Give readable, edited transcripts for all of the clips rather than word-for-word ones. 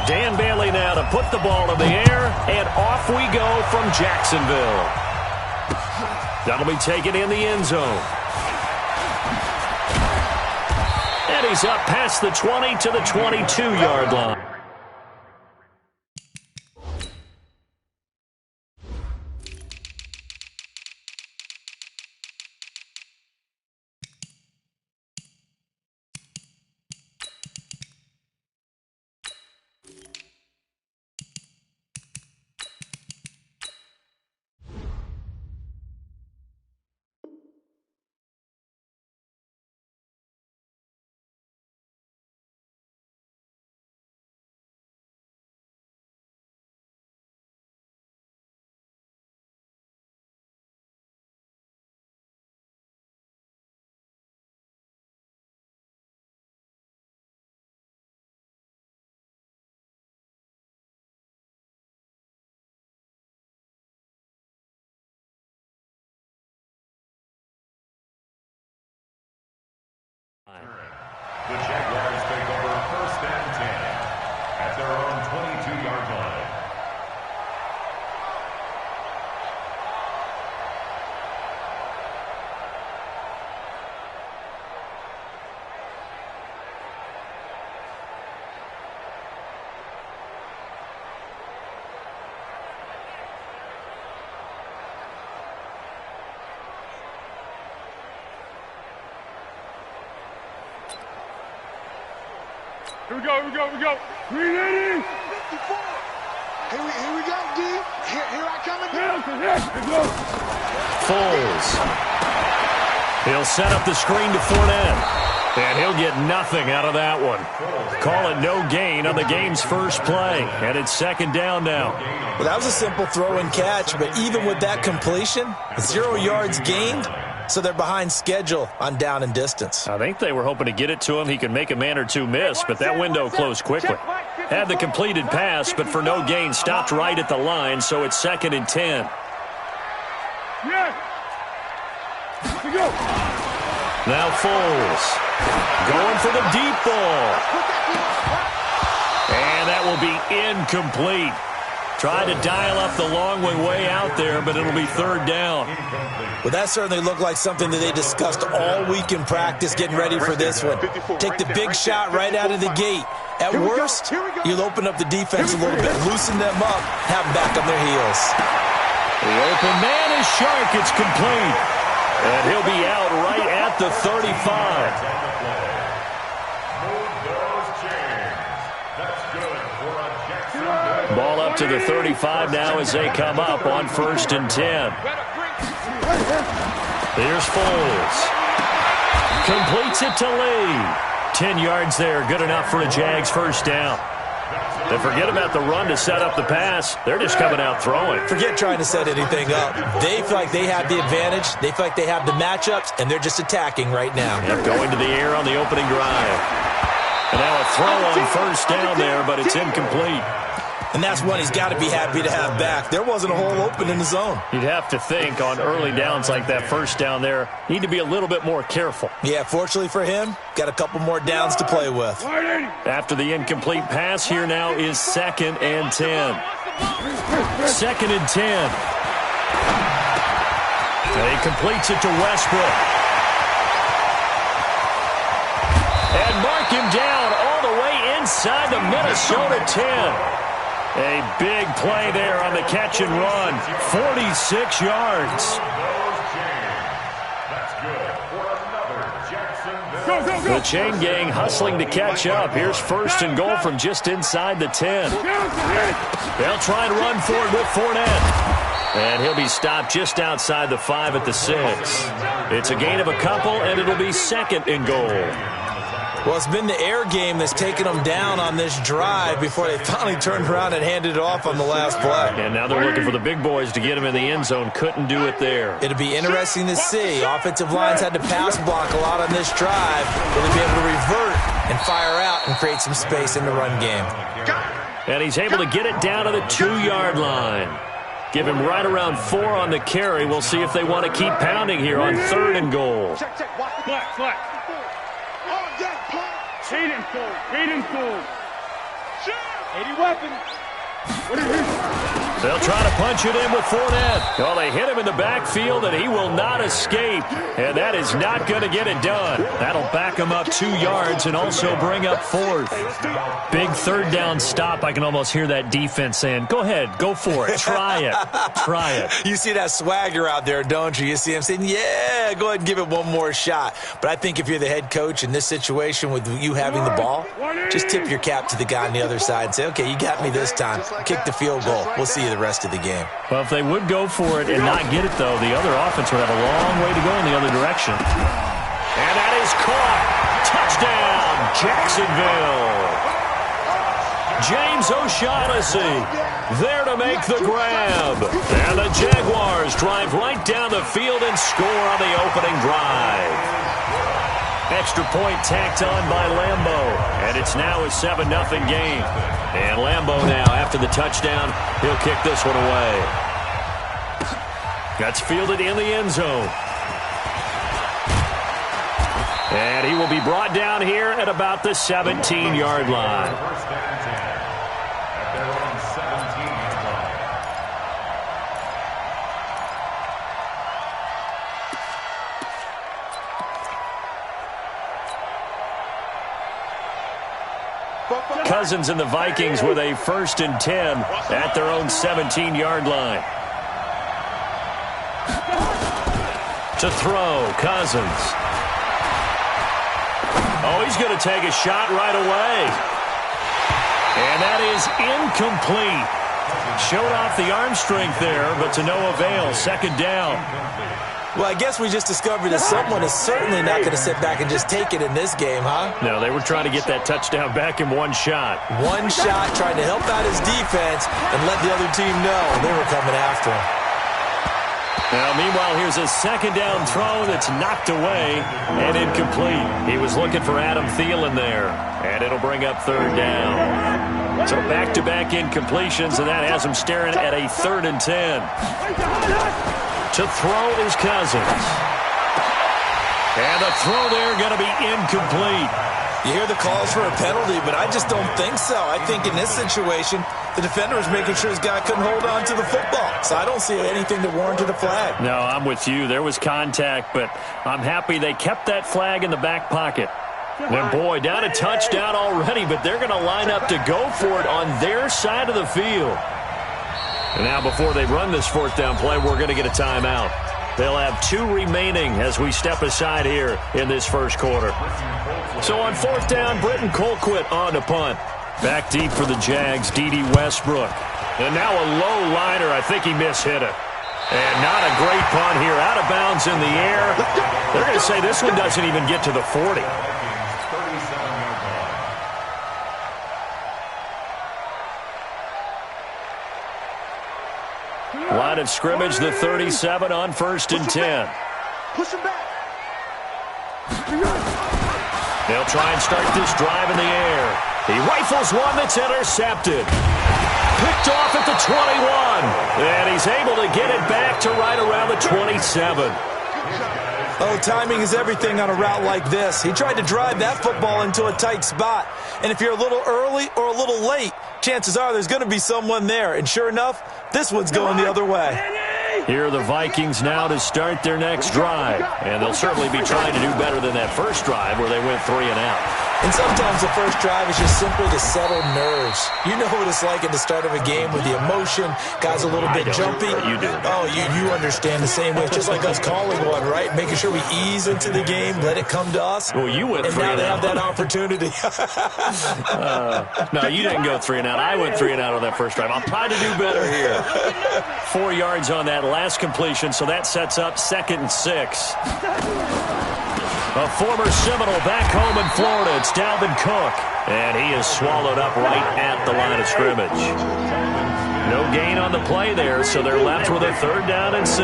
Dan Bailey now to put the ball in the air, and off we go from Jacksonville. That'll be taken in the end zone. And he's up past the 20 to the 22-yard line. The Jaguars take over 1st and 10 at their own 22-yard line. Here we go. Ready? Here we go, D. Here I come again. Foles. He'll set up the screen to Fournette. And he'll get nothing out of that one. Call it no gain on the game's first play. And it's 2nd down now. Well, that was a simple throw and catch, but even with that completion, 0 yards gained. So they're behind schedule on down and distance. I think they were hoping to get it to him. He could make a man or two miss, but that window closed quickly. Had the completed pass, but for no gain, stopped right at the line, so it's 2nd and 10. Yeah. Here we go. Now Foles going for the deep ball. And that will be incomplete. Tried to dial up the long way out there, but it'll be 3rd down. Well, that certainly looked like something that they discussed all week in practice getting ready for this one. Take the big shot right out of the gate. At worst, you'll open up the defense a little bit, loosen them up, have them back on their heels. The open man is Shark. It's complete. And he'll be out right at the 35. Ball up to the 35 now as they come up on 1st and 10. Here's Foles. Completes it to Lee. 10 yards there, good enough for a Jags first down. They forget about the run to set up the pass. They're just coming out throwing. Forget trying to set anything up. They feel like they have the advantage. They feel like they have the matchups, and they're just attacking right now. Yep, going to the air on the opening drive. And now a throw on 1st down there, but it's incomplete. And that's one he's got to be happy to have back. There wasn't a hole open in the zone. You'd have to think on early downs like that 1st down there, need to be a little bit more careful. Yeah, fortunately for him, got a couple more downs to play with. After the incomplete pass, here now is 2nd and 10. 2nd and 10. And he completes it to Westbrook. And mark him down all the way inside the Minnesota 10. A big play there on the catch and run. 46 yards. The chain gang hustling to catch up. Here's 1st and goal from just inside the 10. They'll try and run for it with Fournette. And he'll be stopped just outside the 5 at the 6. It's a gain of a couple, and it'll be 2nd and goal. Well, it's been the air game that's taken them down on this drive before they finally turned around and handed it off on the last play. And now they're looking for the big boys to get him in the end zone. Couldn't do it there. It'll be interesting to see. Offensive lines had to pass block a lot on this drive. Will they be able to revert and fire out and create some space in the run game? And he's able to get it down to the 2-yard line. Give him right around 4 on the carry. We'll see if they want to keep pounding here on 3rd and goal. Flat. Read and full. 80 weapons. They'll try to punch it in with Fournette. Well, they hit him in the backfield, and he will not escape. And that is not going to get it done. That'll back him up 2 yards and also bring up 4th. Big third down stop. I can almost hear that defense saying, go ahead, go for it. Try it. Try it. You see that swagger out there, don't you? You see him saying, yeah, go ahead and give it one more shot. But I think if you're the head coach in this situation with you having the ball, just tip your cap to the guy on the other side and say, okay, you got me this time. Kick the field goal. We'll see you the rest of the game. Well, if they would go for it and not get it, though, the other offense would have a long way to go in the other direction. And that is caught. Touchdown, Jacksonville. James O'Shaughnessy there to make the grab. And the Jaguars drive right down the field and score on the opening drive. Extra point tacked on by Lambo. And it's now a 7-0 game. And Lambo now, after the touchdown, he'll kick this one away. That's fielded in the end zone. And he will be brought down here at about the 17-yard line. First and 10 at their own 17-yard line. Cousins and the Vikings with a 1st and 10 at their own 17-yard line. To throw, Cousins. Oh, he's going to take a shot right away. And that is incomplete. Showed off the arm strength there, but to no avail. 2nd down. Well, I guess we just discovered that someone is certainly not going to sit back and just take it in this game, huh? No, they were trying to get that touchdown back in one shot. One shot, trying to help out his defense and let the other team know they were coming after him. Now, meanwhile, here's a 2nd down throw that's knocked away and incomplete. He was looking for Adam Thielen there, and it'll bring up 3rd down. So back-to-back incompletions, and that has him staring at a 3rd and 10. To throw is Cousins. And the throw there going to be incomplete. You hear the calls for a penalty, but I just don't think so. I think in this situation, the defender was making sure his guy couldn't hold on to the football. So I don't see anything that warranted a flag. No, I'm with you. There was contact, but I'm happy they kept that flag in the back pocket. And boy, down a touchdown already, but they're going to line up to go for it on their side of the field. And now before they run this 4th down play, we're going to get a timeout. They'll have 2 remaining as we step aside here in this first quarter. So on 4th down, Britton Colquitt on to punt. Back deep for the Jags, D.D. Westbrook. And now a low liner. I think he mishit it. And not a great punt here. Out of bounds in the air. They're going to say this one doesn't even get to the 40. Line of scrimmage, the 37 on 1st and 10. Push him back. They'll try and start this drive in the air. He rifles one that's intercepted. Picked off at the 21. And he's able to get it back to right around the 27. Oh, timing is everything on a route like this. He tried to drive that football into a tight spot. And if you're a little early or a little late, chances are there's going to be someone there. And sure enough, this one's going the other way. Here are the Vikings now to start their next drive. And they'll certainly be trying to do better than that first drive where they went 3 and out. And sometimes the first drive is just simply to settle nerves. You know what it's like at the start of a game with the emotion, guys a little bit jumpy. You do. Oh, you understand the same way. It's just like us calling one, right? Making sure we ease into the game, let it come to us. Well, you went 3 and and now out. they have that opportunity. No, you didn't go 3 and out. I went 3 and out on that first drive. I'll try to do better here. 4 yards on that last completion, so that sets up 2nd and 6. A former Seminole back home in Florida. It's Dalvin Cook. And he is swallowed up right at the line of scrimmage. No gain on the play there, so they're left with a 3rd down and 6.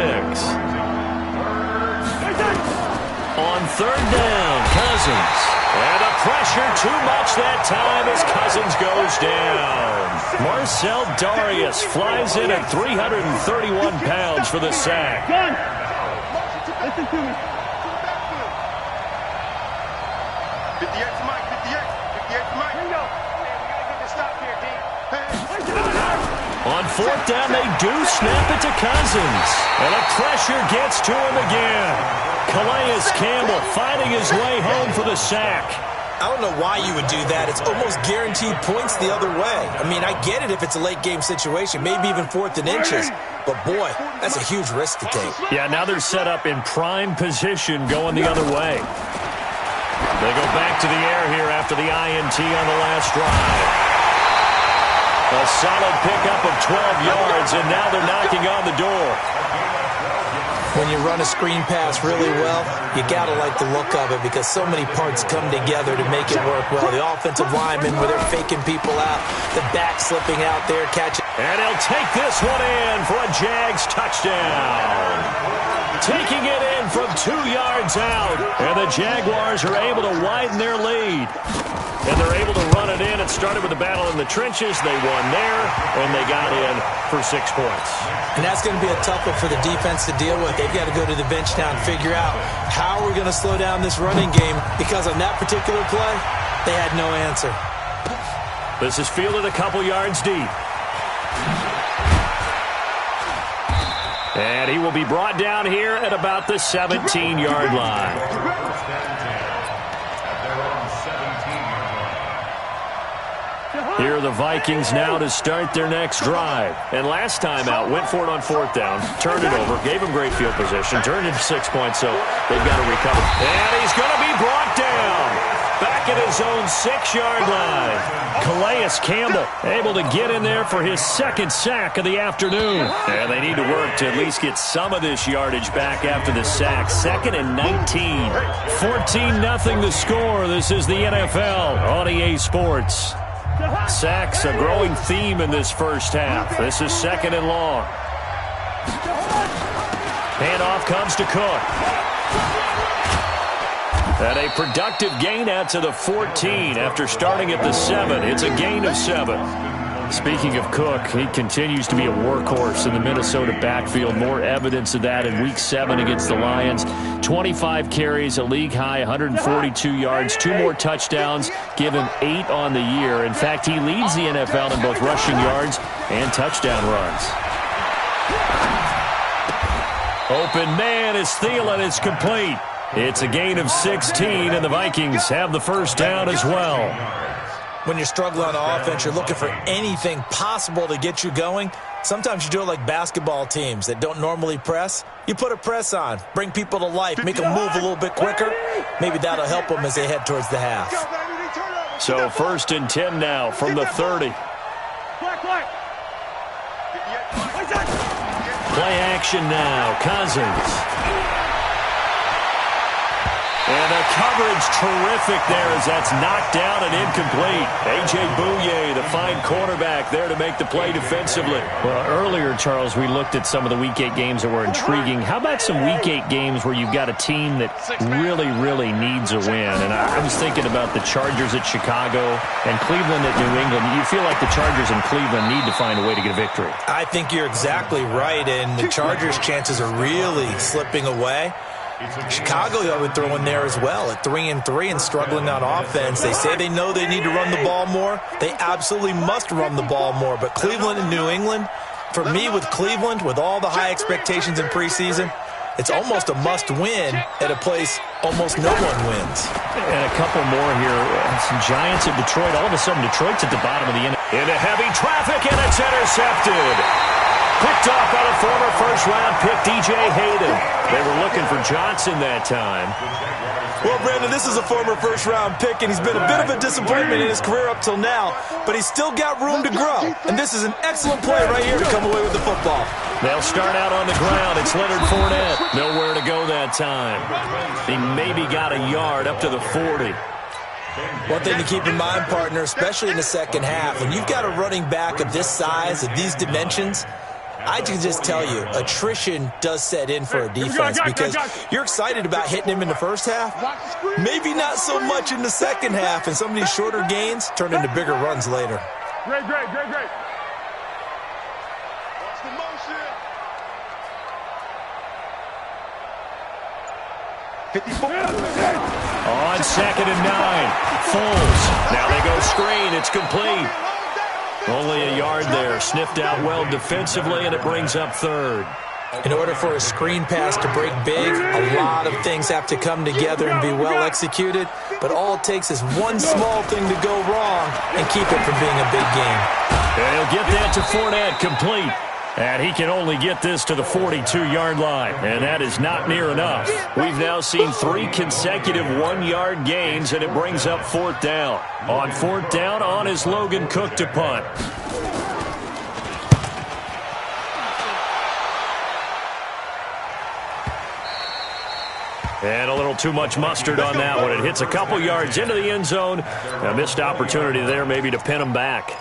On 3rd down, Cousins. And the pressure too much that time as Cousins goes down. Marcel Darius flies in at 331 pounds for the sack. Listen to me. 58 to Mike, 58 to Mike. Here we go. We got to get the stop here, D. On fourth down, they do snap it to Cousins. And the pressure gets to him again. Calais Campbell finding his way home for the sack. I don't know why you would do that. It's almost guaranteed points the other way. I mean, I get it if it's a late-game situation, maybe even 4th and inches. But, boy, that's a huge risk to take. Yeah, now they're set up in prime position going the other way. They go back to the air here after the INT on the last drive. A solid pickup of 12 yards, and now they're knocking on the door. When you run a screen pass really well, you got to like the look of it because so many parts come together to make it work well. The offensive linemen, where they're faking people out, the back slipping out there, catching. And he'll take this one in for a Jags touchdown. Taking it in from 2 yards out. And the Jaguars are able to widen their lead. And they're able to run it in. It started with a battle in the trenches. They won there, and they got in for 6 points. And that's going to be a tough one for the defense to deal with. They've got to go to the bench now and figure out how we're going to slow down this running game because on that particular play, they had no answer. This is fielded a couple yards deep. And he will be brought down here at about the 17-yard line. Here are the Vikings now to start their next drive. And last time out, went for it on 4th down, turned it over, gave him great field position, turned it to 6 points, so they've got to recover. And he's going to be brought down back at his own 6-yard line. Calais Campbell able to get in there for his 2nd sack of the afternoon. And they need to work to at least get some of this yardage back after the sack. 2nd and 19. 14-0 the score. This is the NFL on EA Sports. Sacks, a growing theme in this first half. This is 2nd and long. Handoff comes to Cook. And a productive gain out to the 14 after starting at the 7. It's a gain of 7. Speaking of Cook, he continues to be a workhorse in the Minnesota backfield. More evidence of that in Week 7 against the Lions. 25 carries, a league-high 142 yards, 2 more touchdowns, give him 8 on the year. In fact, he leads the NFL in both rushing yards and touchdown runs. Open man is Thielen. It's complete. It's a gain of 16, and the Vikings have the first down as well. When you're struggling on offense, you're looking for anything possible to get you going. Sometimes you do it like basketball teams that don't normally press. You put a press on, bring people to life, make them move a little bit quicker. Maybe that'll help them as they head towards the half. So 1st and 10 now from the 30. Play action now. Cousins. And the coverage terrific there as that's knocked down and incomplete. A.J. Bouye, the fine cornerback there to make the play defensively. Well, earlier, Charles, we looked at some of the Week 8 games that were intriguing. How about some Week 8 games where you've got a team that really, really needs a win? And I was thinking about the Chargers at Chicago and Cleveland at New England. You feel like the Chargers and Cleveland need to find a way to get a victory. I think you're exactly right, and the Chargers' chances are really slipping away. Chicago, I would throw in there as well at 3-3 and struggling on offense. They say they know they need to run the ball more. They absolutely must run the ball more. But Cleveland and New England, for me with Cleveland, with all the high expectations in preseason, it's almost a must-win at a place almost no one wins. And a couple more here. Some Giants of Detroit. All of a sudden, Detroit's at the bottom of the end. Into heavy traffic, and it's intercepted. Picked off by the former first-round pick, D.J. Hayden. They were looking for Johnson that time. Well, Brandon, this is a former first-round pick, and he's been a bit of a disappointment in his career up till now, but he's still got room to grow. And this is an excellent play right here to come away with the football. They'll start out on the ground. It's Leonard Fournette. Nowhere to go that time. He maybe got a yard up to the 40. One thing to keep in mind, partner, especially in the second half, when you've got a running back of this size, of these dimensions, I can just tell you, attrition does set in for a defense because you're excited about hitting him in the first half. Maybe not so much in the second half, and some of these shorter gains turn into bigger runs later. Great. On 2nd and 9, Foles. Now they go screen. It's complete. Only a yard there. Sniffed out well defensively, and it brings up third. In order for a screen pass to break big, a lot of things have to come together and be well executed, but all it takes is one small thing to go wrong and keep it from being a big game. And he'll get that to Fournette, complete. And he can only get this to the 42-yard line, and that is not near enough. We've now seen 3 consecutive 1-yard gains, and it brings up fourth down. On fourth down, on is Logan Cook to punt. And a little too much mustard on that one. It hits a couple yards into the end zone. A missed opportunity there maybe to pin him back.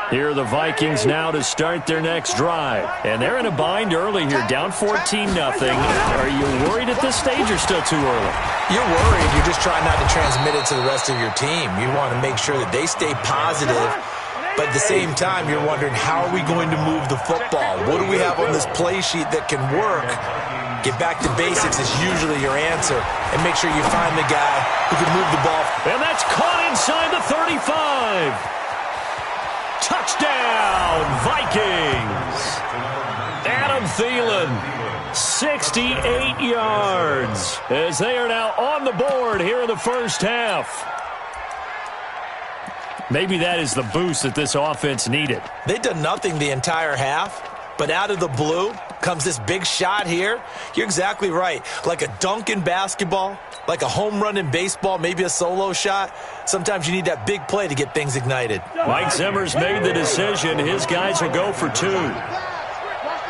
Here are the Vikings now to start their next drive. And they're in a bind early here, down 14-0. Are you worried at this stage or still too early? You're worried. You're just trying not to transmit it to the rest of your team. You want to make sure that they stay positive. But at the same time, you're wondering, how are we going to move the football? What do we have on this play sheet that can work? Get back to basics is usually your answer. And make sure you find the guy who can move the ball. And that's caught inside the 35. Touchdown, Vikings. Adam Thielen, 68 yards, as they are now on the board here in the first half. Maybe that is the boost that this offense needed. They've done nothing the entire half, but out of the blue comes this big shot here. You're exactly right. Like a dunk in basketball, like a home run in baseball, maybe a solo shot. Sometimes you need that big play to get things ignited. Mike Zimmer's made the decision. His guys will go for 2. Watch the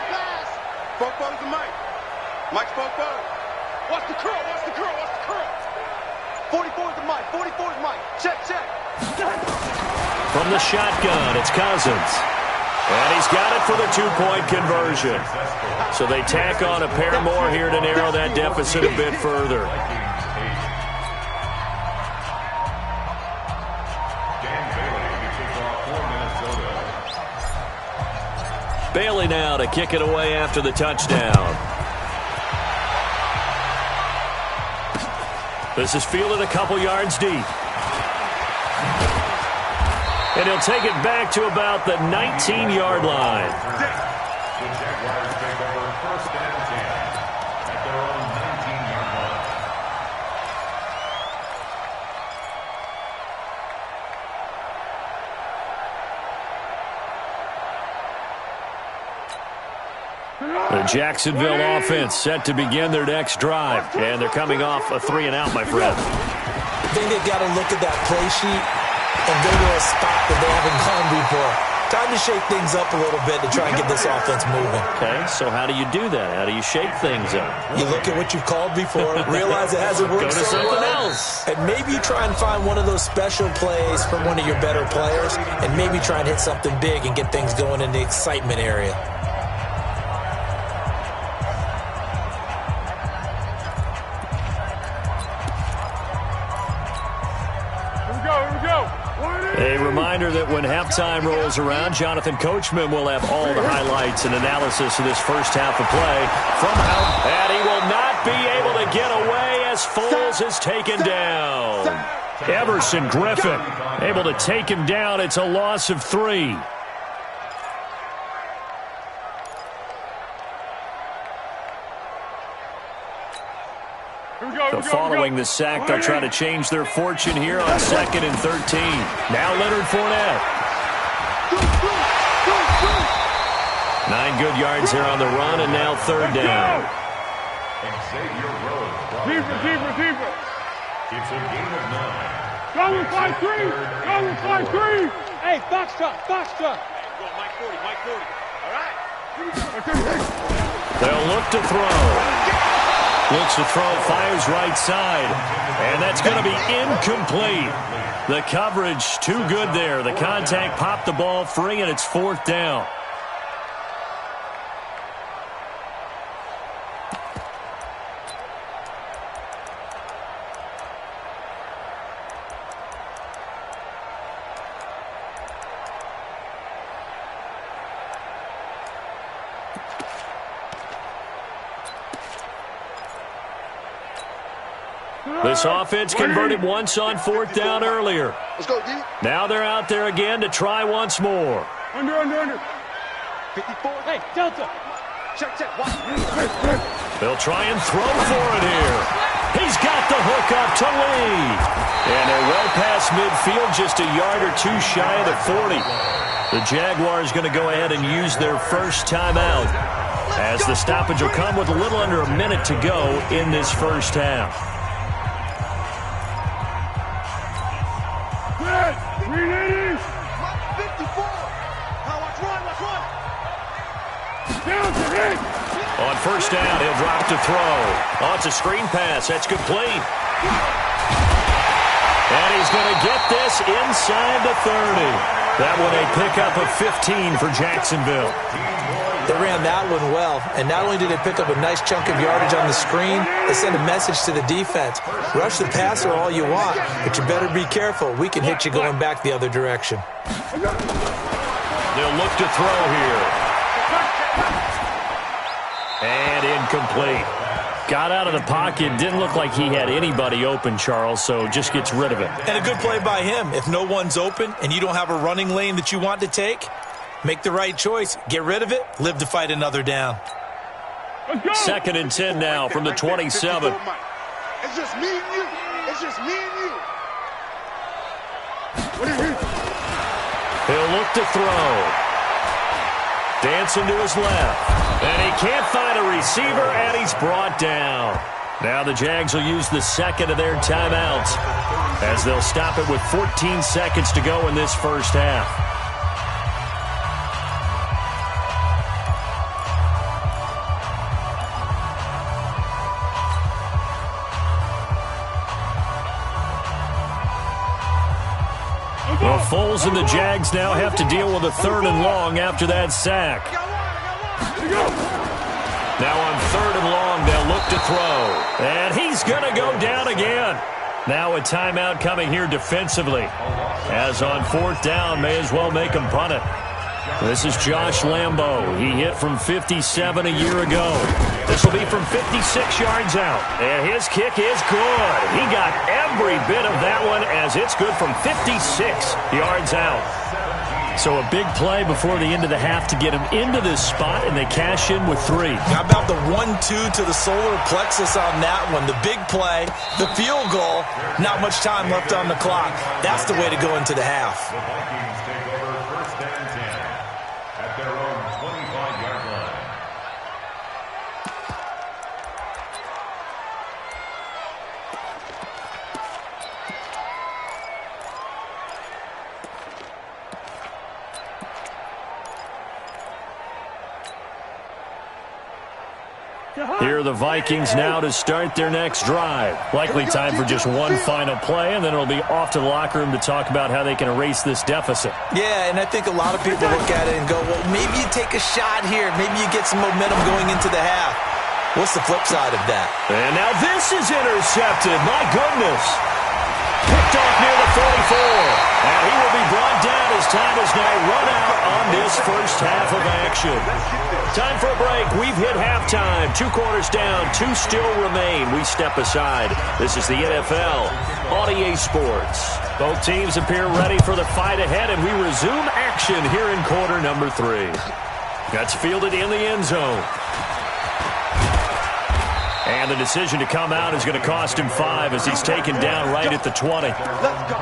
pass. Fofo's the Mike. Mike's Fofo. Watch the curl. Watch the curl. Watch the curl. 44 is the Mike. 44 is Mike. Check, check. From the shotgun, it's Cousins. And he's got it for the 2-point conversion. So they tack on a pair more here to narrow that deficit a bit further. Bailey now to kick it away after the touchdown. This is fielded a couple yards deep. And he'll take it back to about the 19-yard line. The Jaguars take over first and 10 at their own 19-yard line. The Jacksonville offense set to begin their next drive. And they're coming off a 3-and-out, my friend. I think they've got to look at that play sheet and go to a spot that they haven't gone before. Time to shake things up a little bit to try and get this offense moving. Okay, so how do you do that? How do you shake things up? You look at what you've called before, realize it hasn't worked Go to so something well, else. and maybe you try and find one of those special plays from one of your better players, and maybe try and hit something big and get things going in the excitement area. A reminder that when halftime rolls around, Jonathan Coachman will have all the highlights and analysis of this first half of play from out. And he will not be able to get away as Foles is taken down. Everson Griffin able to take him down. It's a loss of 3. So following the sack, they'll try to change their fortune here on 2nd and 13. Now Leonard Fournette. 9 good yards here on the run, and now 3rd down. Xavier Rhodes. Deeper. It's a game of 9. Go with 5-3. Go with 5-3. Hey, box truck. Go Mike 40. All right. They'll look to throw. Looks to throw, fires right side. And that's going to be incomplete. The coverage too good there. The contact popped the ball free, and it's 4th down. This offense converted once on 4th down earlier. Let's go, D. Now they're out there again to try once more. Under. 54. Hey, Delta. Check. Watch. They'll try and throw for it here. He's got the hook up to Lee. And they're well past midfield, just a yard or two shy of the 40. The Jaguars going to go ahead and use their first timeout, as the stoppage will come with a little under a minute to go in this first half. Good. 380. 54. Now watch run. Down to hit. On first down, he'll drop to throw. Oh, it's a screen pass. That's complete. And he's going to get this inside the 30. That one a pickup of 15 for Jacksonville. They ran that one well, and not only did they pick up a nice chunk of yardage on the screen, they sent a message to the defense. Rush the passer all you want, but you better be careful. We can hit you going back the other direction. They'll look to throw here. And incomplete. Got out of the pocket. Didn't look like he had anybody open, Charles, so just gets rid of it. And a good play by him. If no one's open and you don't have a running lane that you want to take, make the right choice. Get rid of it. Live to fight another down. 2nd and 10 now from the 27. It's just me and you. He'll look to throw. Dancing to his left. And he can't find a receiver, and he's brought down. Now the Jags will use the second of their timeouts, as they'll stop it with 14 seconds to go in this first half. Well, Foles and the Jags now have to deal with a 3rd and long after that sack. Now on 3rd and long, they'll look to throw. And he's going to go down again. Now a timeout coming here defensively. As on 4th down, may as well make him punt it. This is Josh Lambo. He hit from 57 a year ago. This will be from 56 yards out. And his kick is good. He got every bit of that one, as it's good from 56 yards out. So a big play before the end of the half to get him into this spot, and they cash in with 3. How about the 1-2 to the solar plexus on that one? The big play, the field goal, not much time left on the clock. That's the way to go into the half. The Vikings take over 1st and 10 at their own 25-yard line. Here are the Vikings now to start their next drive. Likely time for just one final play, and then it'll be off to the locker room to talk about how they can erase this deficit. Yeah, and I think a lot of people look at it and go, well, maybe you take a shot here. Maybe you get some momentum going into the half. What's the flip side of that? And now this is intercepted. My goodness. Picked off near the 44. And he will be brought down as time is now run out on this first half of action. Time for a break. We've hit halftime. 2 quarters down. 2 still remain. We step aside. This is the NFL on EA Sports. Both teams appear ready for the fight ahead, and we resume action here in quarter number 3. That's fielded in the end zone. And the decision to come out is going to cost him 5 as he's taken down right at the 20. Let's go.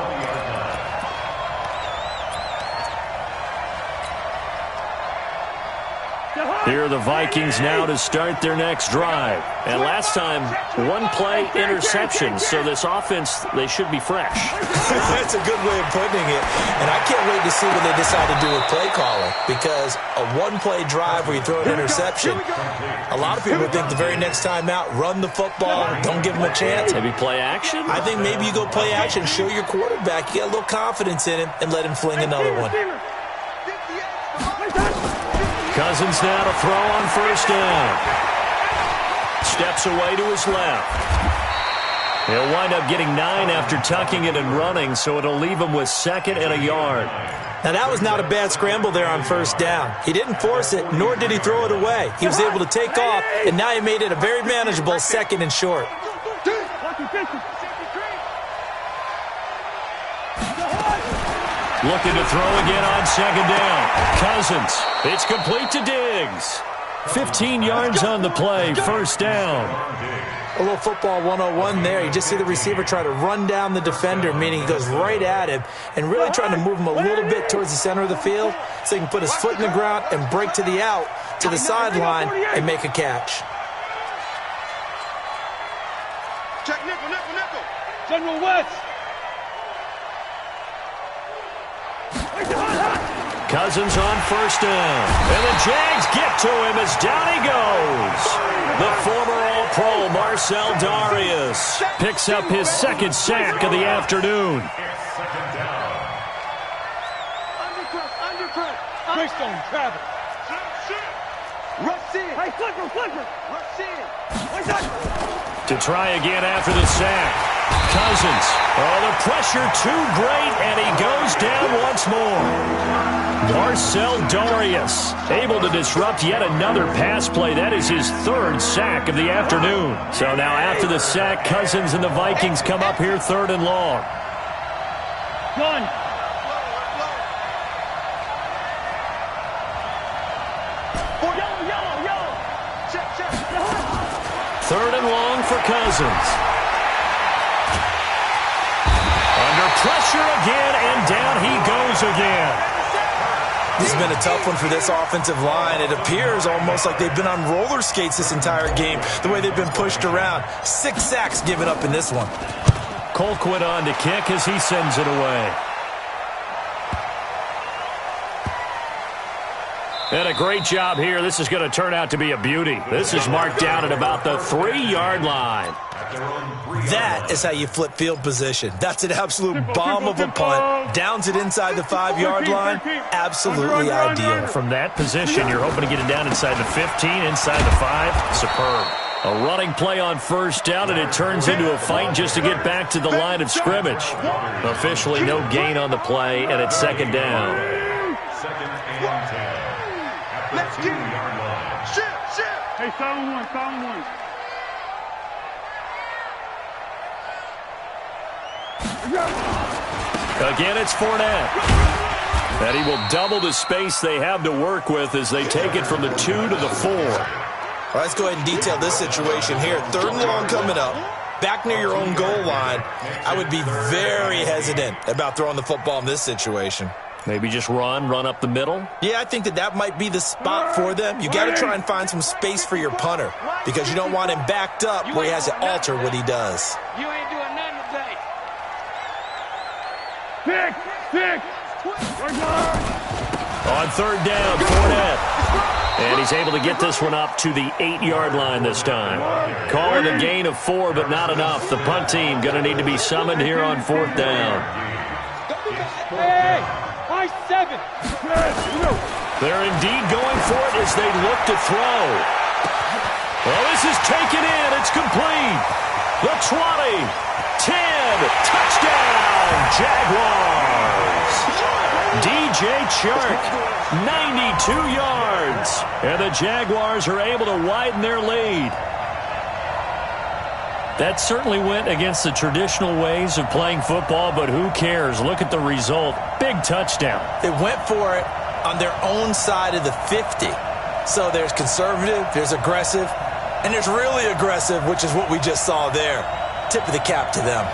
Here are the Vikings now to start their next drive. And last time, 1-play interception. So this offense, they should be fresh. That's a good way of putting it. And I can't wait to see what they decide to do with play calling. Because a 1-play drive where you throw an interception, a lot of people think the very next time out, run the football, don't give them a chance. Maybe play action? I think maybe you go play action, show your quarterback, you got a little confidence in him, and let him fling another one. Cousins now to throw on first down. Steps away to his left. He'll wind up getting 9 after tucking it and running, so it'll leave him with 2nd and a yard. Now, that was not a bad scramble there on first down. He didn't force it, nor did he throw it away. He was able to take off, and now he made it a very manageable 2nd and short. Looking to throw again on second down. Cousins. It's complete to Diggs. 15 yards on the play, first down. A little football 101 there. You just see the receiver try to run down the defender, meaning he goes right at him and really trying to move him a little bit towards the center of the field so he can put his foot in the ground and break to the out, to the sideline, and make a catch. Check nickel, nickel, nickel. General West. Cousins on first down. And the Jags get to him as down he goes. The former All-Pro Marcel Darius picks up his second sack of the afternoon. Greystone, Travis. Rush in. Hey, flicker, flicker. Rush in. To try again after the sack. Cousins. Oh, the pressure too great, and he goes down once more. Marcel Darius able to disrupt yet another pass play. That is his third sack of the afternoon. So now after the sack, Cousins and the Vikings come up here third and long. Gun. Yellow. Check. Third and long for Cousins. Under pressure again, and down he goes again. This has been a tough one for this offensive line. It appears almost like they've been on roller skates this entire game, the way they've been pushed around. 6 sacks given up in this one. Colquitt on to kick as he sends it away. And a great job here. This is going to turn out to be a beauty. This is marked down at about the 3-yard line. That is how you flip field position. That's an absolute bomb of a punt. Downs it inside the 5-yard line. Absolutely ideal. From that position, you're hoping to get it down inside the 15, inside the 5. Superb. A running play on first down, and it turns into a fight just to get back to the line of scrimmage. Officially no gain on the play, and it's second down. Second and 10. Let's get it. Shift. Hey, silent one. Again, it's Fournette. And he will double the space they have to work with as they take it from the 2 to the 4. All right, let's go ahead and detail this situation here. Third and long coming up. Back near your own goal line. I would be very hesitant about throwing the football in this situation. Maybe just run up the middle. Yeah, I think that might be the spot for them. You got to try and find some space for your punter because you don't want him backed up where he has to alter what he does. You ain't doing nothing today. Pick. On third down, Fournette. And he's able to get this one up to the 8-yard line this time. Calling a gain of 4, but not enough. The punt team going to need to be summoned here on fourth down. Hey, high 7. They're indeed going for it as they look to throw. Well, this is taken in. It's complete. The 20, 10, touchdown, Jaguars. DJ Chark, 92 yards. And the Jaguars are able to widen their lead. That certainly went against the traditional ways of playing football, but who cares? Look at the result. Big touchdown. They went for it on their own side of the 50. So there's conservative, there's aggressive, and there's really aggressive, which is what we just saw there. Tip of the cap to them.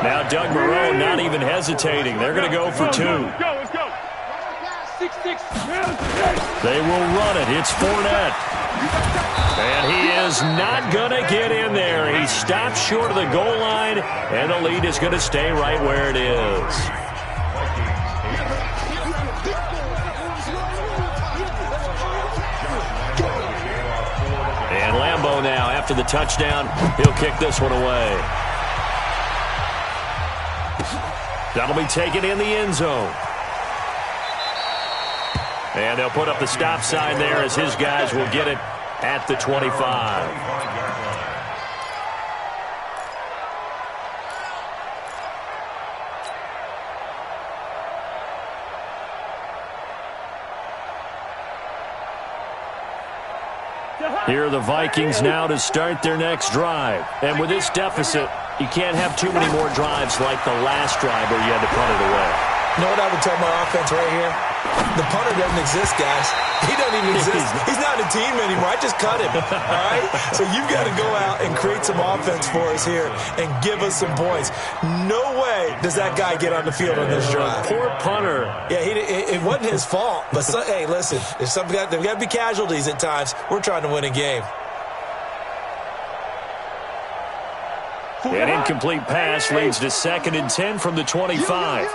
Now Doug Moreau not even hesitating. They're going to go for 2. Let's go. 6. They will run it. It's Fournette. And he is not going to get in there. He stops short of the goal line, and the lead is going to stay right where it is. And Lambeau now, after the touchdown, he'll kick this one away. That'll be taken in the end zone. And they'll put up the stop sign there as his guys will get it at the 25. Here are the Vikings now to start their next drive. And with this deficit, you can't have too many more drives like the last drive where you had to punt it away. You know what I would tell my offense right here? The punter doesn't exist, guys. He doesn't even exist. He's not a team anymore. I just cut him, all right? So you've got to go out and create some offense for us here and give us some points. No way does that guy get on the field on this drive. Poor punter. Yeah, it wasn't his fault. But, hey, listen, there's got to be casualties at times. We're trying to win a game. An incomplete pass leads to 2nd and 10 from the 25.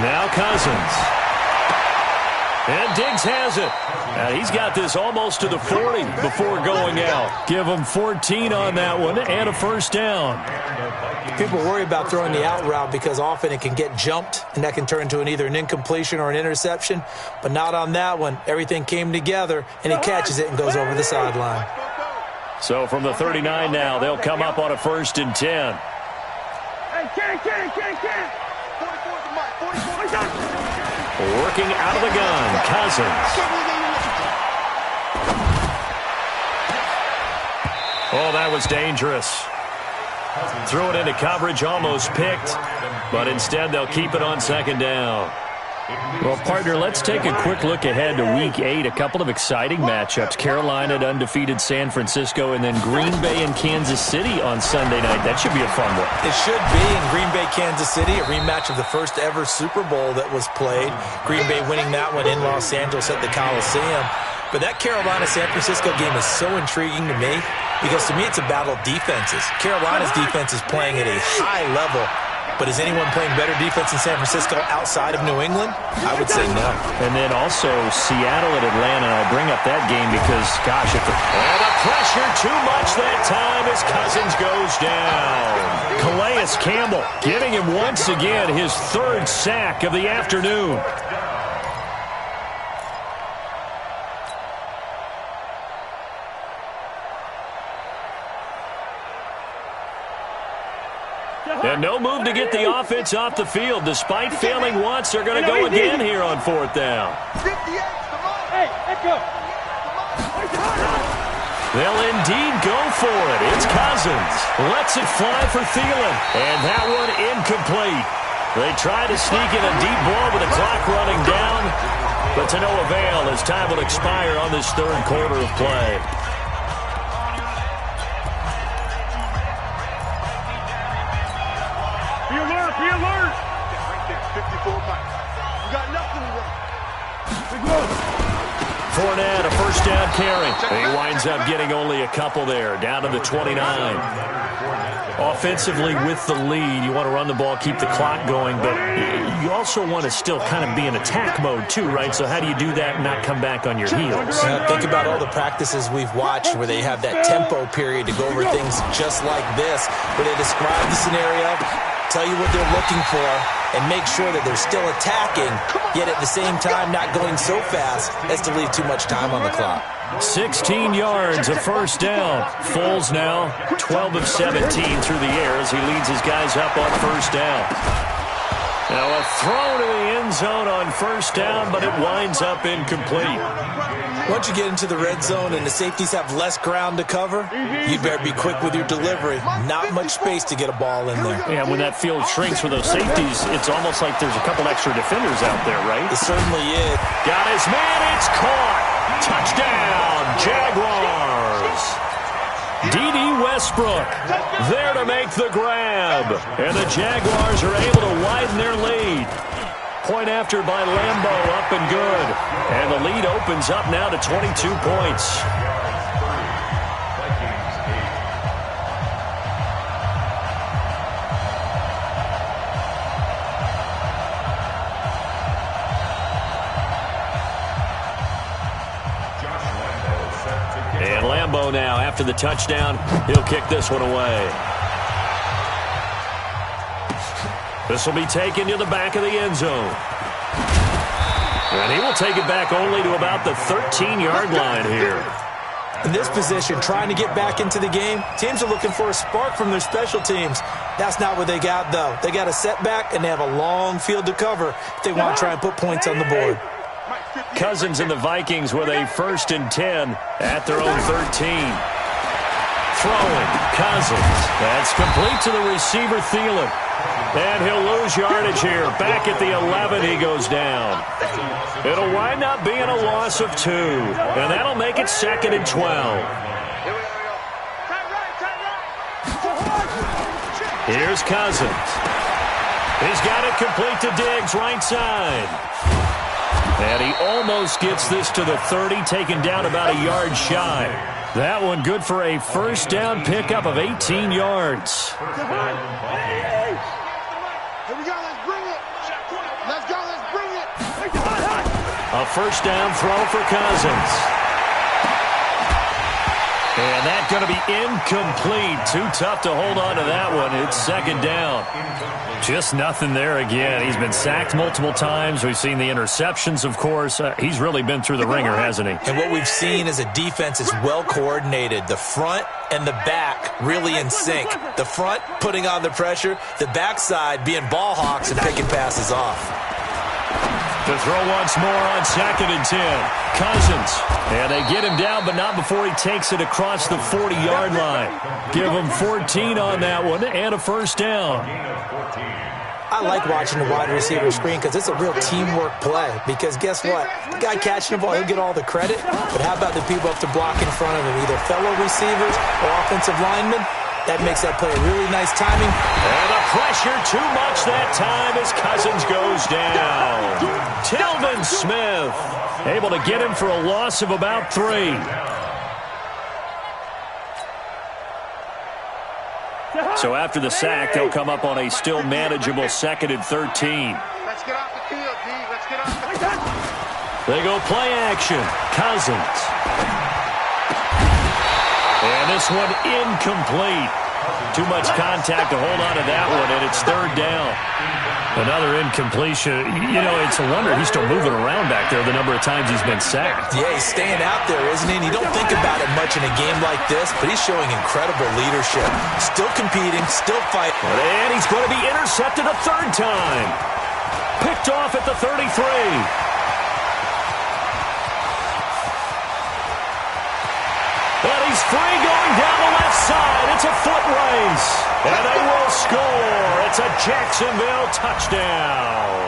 Now Cousins. And Diggs has it. He's got this almost to the 40 before going out. Give him 14 on that one and a first down. People worry about throwing the out route because often it can get jumped, and that can turn into either an incompletion or an interception. But not on that one. Everything came together, and he catches it and goes over the sideline. So from the 39 now, they'll come up on a 1st and 10. Working out of the gun, Cousins. Oh, that was dangerous. Threw it into coverage, almost picked, but instead they'll keep it on 2nd down. Well, partner, let's take a quick look ahead to Week 8. A couple of exciting matchups. Carolina at undefeated San Francisco, and then Green Bay and Kansas City on Sunday night. That should be a fun one. It should be. In Green Bay, Kansas City, a rematch of the first ever Super Bowl that was played. Green Bay winning that one in Los Angeles at the Coliseum. But that Carolina-San Francisco game is so intriguing to me because to me it's a battle of defenses. Carolina's defense is playing at a high level. But is anyone playing better defense in San Francisco outside of New England? I would say no. And then also Seattle at Atlanta. I bring up that game because, gosh, and the pressure too much that time as Cousins goes down. Calais Campbell giving him once again his 3rd sack of the afternoon. And no move to get the offense off the field. Despite failing once, they're going to go again here on 4th down. Hey, let's go. They'll indeed go for it. It's Cousins. Lets it fly for Thielen. And that one incomplete. They try to sneak in a deep ball with the clock running down, but to no avail as time will expire on this 3rd quarter of play. Be alert! Right there, 54 miles. You got nothing to run. Big move. Fournette, a 1st down carry. He winds up getting only a couple there, down to the 29. Offensively with the lead, you want to run the ball, keep the clock going, but you also want to still kind of be in attack mode too, right? So how do you do that and not come back on your heels? Think about all the practices we've watched where they have that tempo period to go over things just like this, where they describe the scenario, tell you what they're looking for, and make sure that they're still attacking, yet at the same time not going so fast as to leave too much time on the clock. 16 yards, a 1st down. Foles now 12 of 17 through the air as he leads his guys up on 1st down. Now a throw to the end zone on 1st down, but it winds up incomplete. Once you get into the red zone and the safeties have less ground to cover, you better be quick with your delivery. Not much space to get a ball in there. Yeah, when that field shrinks with those safeties, it's almost like there's a couple extra defenders out there, right? It certainly is. Got his man, it's caught. Touchdown, Jaguars. D.D. Westbrook there to make the grab. And the Jaguars are able to widen their lead. Point after by Lambeau, up and good. And the lead opens up now to 22 points. And Lambeau now, after the touchdown, he'll kick this one away. This will be taken to the back of the end zone. And he will take it back only to about the 13-yard line here. In this position, trying to get back into the game, teams are looking for a spark from their special teams. That's not what they got, though. They got a setback, and they have a long field to cover if they want to try and put points on the board. Cousins and the Vikings with a 1st and 10 at their own 13. Throwing, Cousins. That's complete to the receiver, Thielen. And he'll lose yardage here. Back at the 11, he goes down. It'll wind up being a loss of 2. And that'll make it 2nd and 12. Here's Cousins. He's got it complete to Diggs, right side. And he almost gets this to the 30, taken down about a yard shy. That one good for a 1st down pickup of 18 yards. Here we go, let's bring it. Let's go, let's bring it. A 1st down throw for Cousins. And that's going to be incomplete. Too tough to hold on to that one. It's 2nd down. Just nothing there again. He's been sacked multiple times. We've seen the interceptions, of course. He's really been through the ringer, hasn't he? And what we've seen is a defense that's well coordinated. The front and the back really in sync. The front putting on the pressure, the backside being ball hawks and picking passes off. To throw once more on 2nd and 10. Cousins. And they get him down, but not before he takes it across the 40-yard line. Give him 14 on that one and a 1st down. I like watching the wide receiver screen because it's a real teamwork play. Because guess what? The guy catching the ball, he'll get all the credit. But how about the people up to block in front of him, either fellow receivers or offensive linemen? That makes that play a really nice timing. And the pressure too much that time as Cousins goes down. Tilvin Smith able to get him for a loss of about 3. So after the sack, they'll come up on a still manageable 2nd and 13. Let's get off the field, D. Let's get off the field. They go play action. Cousins. And this one incomplete. Too much contact to hold on to that one, and it's 3rd down. Another incompletion. You know, it's a wonder he's still moving around back there the number of times he's been sacked. Yeah, he's staying out there, isn't he? And you don't think about it much in a game like this, but he's showing incredible leadership. Still competing, still fighting. And he's going to be intercepted a 3rd time. Picked off at the 33. And he's free going down the left side. It's a foot race. And they will score. It's a Jacksonville touchdown.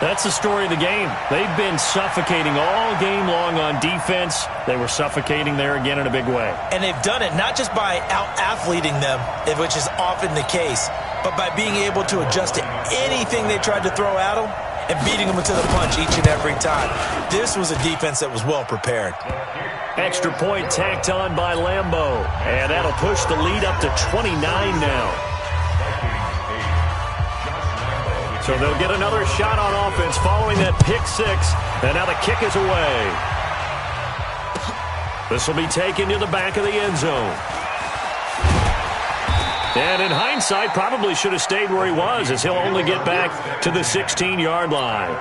That's the story of the game. They've been suffocating all game long on defense. They were suffocating there again in a big way. And they've done it not just by out-athleting them, which is often the case, but by being able to adjust to anything they tried to throw at them and beating them to the punch each and every time. This was a defense that was well prepared. Extra point tacked on by Lambeau. And that'll push the lead up to 29 now. So they'll get another shot on offense following that pick 6. And now the kick is away. This will be taken to the back of the end zone. And in hindsight, probably should have stayed where he was, as he'll only get back to the 16-yard line.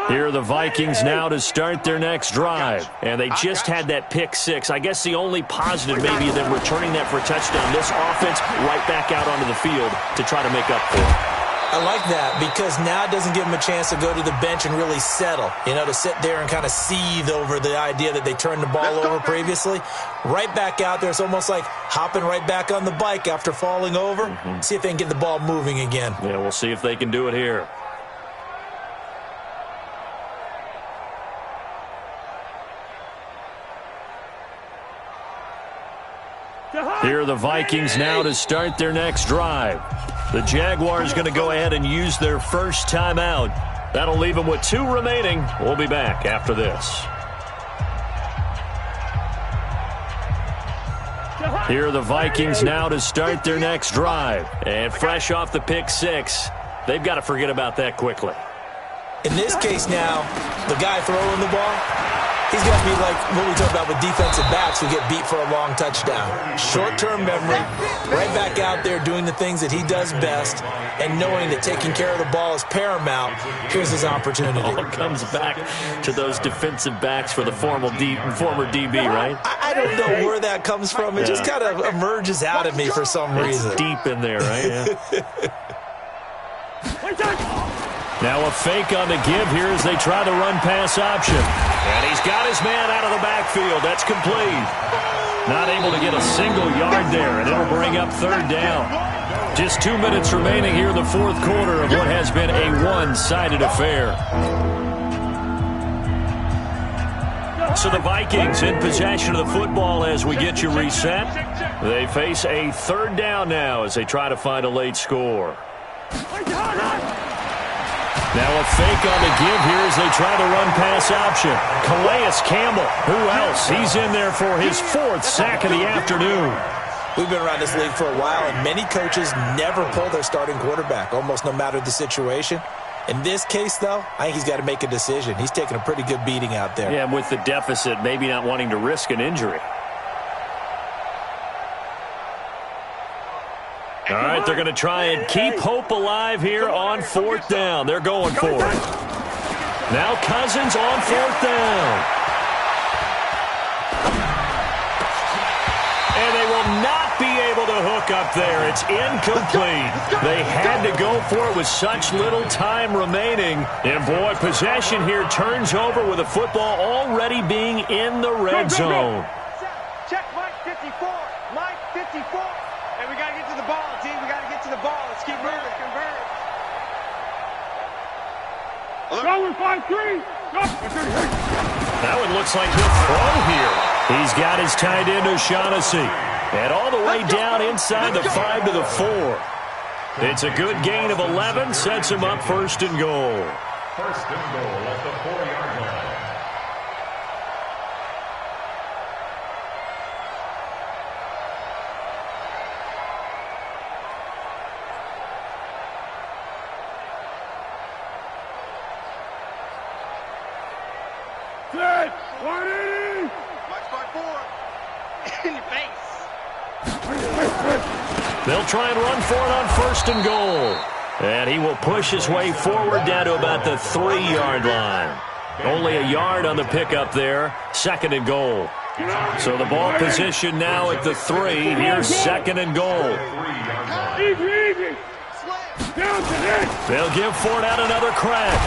Here are the Vikings now to start their next drive. And they just had that pick 6. I guess the only positive maybe them returning that for a touchdown. This offense right back out onto the field to try to make up for it. I like that because now it doesn't give them a chance to go to the bench and really settle. You know, to sit there and kind of seethe over the idea that they turned the ball over previously. Right back out there. It's almost like hopping right back on the bike after falling over. See if they can get the ball moving again. Yeah, we'll see if they can do it here. Here are the Vikings now to start their next drive. The Jaguars going to go ahead and use their first timeout. That'll leave them with 2 remaining. We'll be back after this. Here are the Vikings now to start their next drive. And fresh off the pick 6, they've got to forget about that quickly. In this case now, the guy throwing the ball, He's going to be like what we talk about with defensive backs who get beat for a long touchdown. Short-term memory, right back out there doing the things that he does best, and knowing that taking care of the ball is paramount. Here's his opportunity. All comes back to those defensive backs for the former DB, right? I don't know where that comes from. It just kind of emerges out of me for some reason. It's deep in there, right? Yeah. Now a fake on the give here as they try the run-pass option. And he's got his man out of the backfield. That's complete. Not able to get a single yard there, and it'll bring up third down. Just 2 minutes remaining here in the fourth quarter of what has been a one-sided affair. So the Vikings in possession of the football as we get you reset. They face a third down now as they try to find a late score. Now a fake on the give here as they try the run-pass option. Calais Campbell, who else? He's in there for his fourth sack of the afternoon. We've been around this league for a while, and many coaches never pull their starting quarterback, almost no matter the situation. In this case, though, I think he's got to make a decision. He's taking a pretty good beating out there. Yeah, with the deficit, maybe not wanting to risk an injury. All right, they're going to try and keep hope alive here on fourth down. They're going for it. Now Cousins on fourth down. And they will not be able to hook up there. It's incomplete. They had to go for it with such little time remaining. And, boy, possession here turns over with the football already being in the red zone. Check Mike 54. Mike 54. And we got to get to the ball, team. We got to get to the ball. Let's keep moving. Convert. Go with 5-3. That one looks like he'll throw here. He's got his tight end O'Shaughnessy. And all the way down inside the 5 to the 4. It's a good gain of 11. Sets him up first and goal. First and goal at the 4-yard line. Set. 180. Mike's by 4. In your face. They'll try and run for it on first and goal. And he will push his way forward down to about the 3-yard line. Only a yard on the pickup there. Second and goal. So the ball position now at the 3. Here's second and goal. Easy. Down to hit. They'll give Fournette another crack.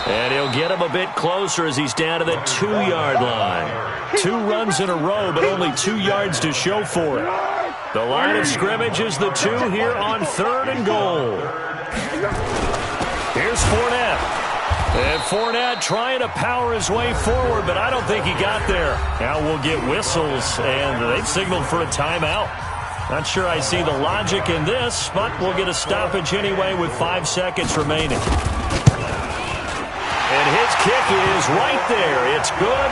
And he'll get him a bit closer as he's down to the 2-yard line. 2 runs in a row, but only 2 yards to show for it. The line of scrimmage is the 2 here on third and goal. Here's Fournette. And Fournette trying to power his way forward, but I don't think he got there. Now we'll get whistles, and they've signaled for a timeout. Not sure I see the logic in this, but we'll get a stoppage anyway with 5 seconds remaining. And his kick is right there. It's good,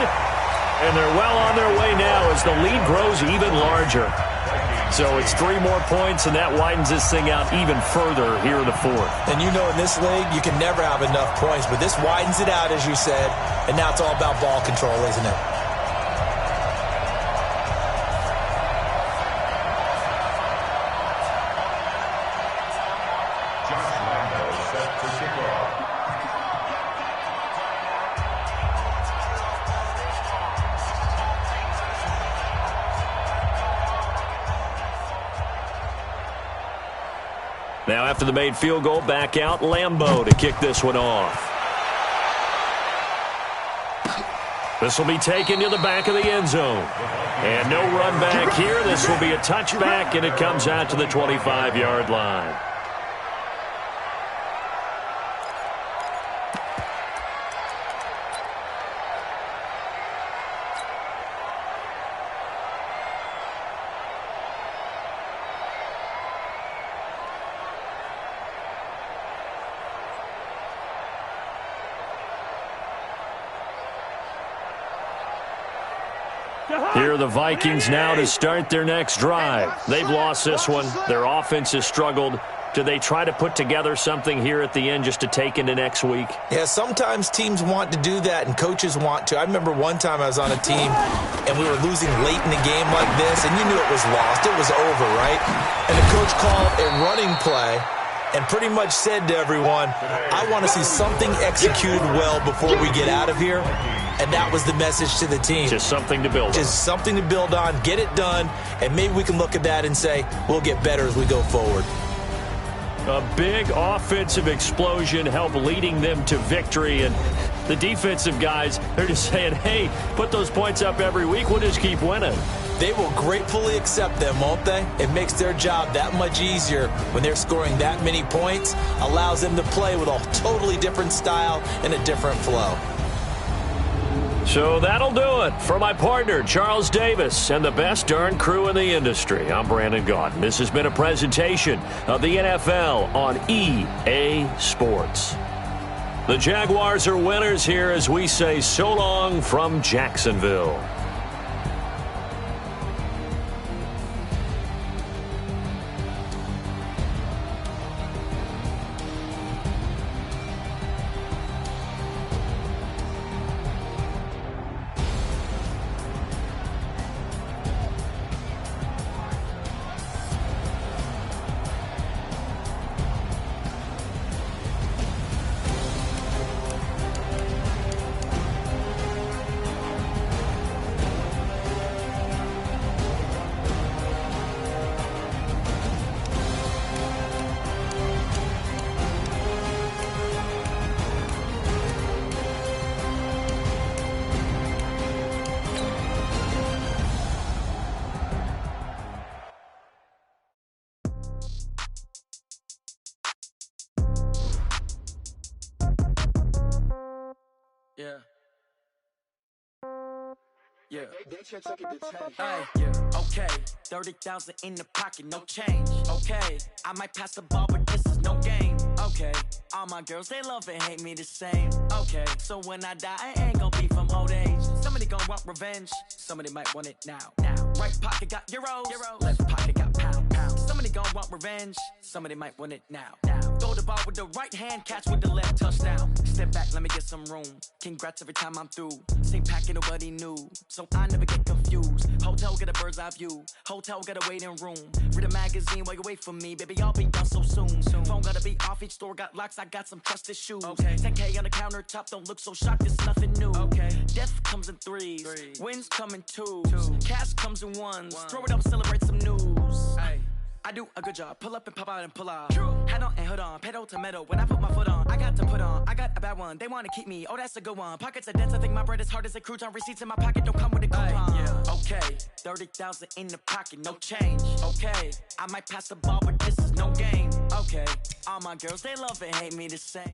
and they're well on their way now as the lead grows even larger. So it's 3 more points, and that widens this thing out even further here in the fourth. And you know in this league, you can never have enough points, but this widens it out, as you said, and now it's all about ball control, isn't it? Now after the made field goal, back out Lambeau to kick this one off. This will be taken to the back of the end zone. And no run back here. This will be a touchback, and it comes out to the 25-yard line. Here are the Vikings now to start their next drive. They've lost this one. Their offense has struggled, do they try to put together something here at the end just to take into next week? Yeah, sometimes teams want to do that and coaches want to. I remember one time I was on a team and we were losing late in the game like this, and you knew it was lost. It was over, right? And the coach called a running play and pretty much said to everyone, I want to see something executed well before we get out of here. And that was the message to the team. Just something to build on. Just something to build on, get it done, and maybe we can look at that and say, we'll get better as we go forward. A big offensive explosion helped leading them to victory. And the defensive guys, they're just saying, hey, put those points up every week. We'll just keep winning. They will gratefully accept them, won't they? It makes their job that much easier when they're scoring that many points, allows them to play with a totally different style and a different flow. So that'll do it for my partner, Charles Davis, and the best darn crew in the industry. I'm Brandon Gaudin. This has been a presentation of the NFL on EA Sports. The Jaguars are winners here as we say so long from Jacksonville. Yeah. Hey, yeah. Okay. 30,000 in the pocket, no change. Okay. I might pass the ball, but this is no game. Okay. All my girls, they love and hate me the same. Okay. So when I die, I ain't gonna be from old age. Somebody gonna want revenge. Somebody might want it now. Right pocket got euros. Left pocket got pounds. Somebody gonna want revenge. Somebody might want it now. Throw the ball with the right hand, catch with the left, touchdown. Step back, let me get some room. Congrats every time I'm through. Same packet, nobody knew, so I never get confused. Hotel, get a bird's eye view. Hotel, got a waiting room. Read a magazine while you wait for me, baby, I'll be done so soon. Phone gotta be off, each store got locks, I got some trusted shoes. 10K on the countertop, don't look so shocked, it's nothing new. Death comes in threes, wins come in twos. Cash comes in ones, throw it up, celebrate some news. I do a good job, pull up and pop out and pull off. Head on and hood on, pedal to metal. When I put my foot on, I got to put on. I got a bad one, they wanna keep me, oh that's a good one. Pockets are dense, I think my bread is hard as a crouton. Receipts in my pocket don't come with a coupon. Okay, 30,000 in the pocket, no change. Okay, I might pass the ball, but this is no game. Okay, all my girls, they love and hate me the same.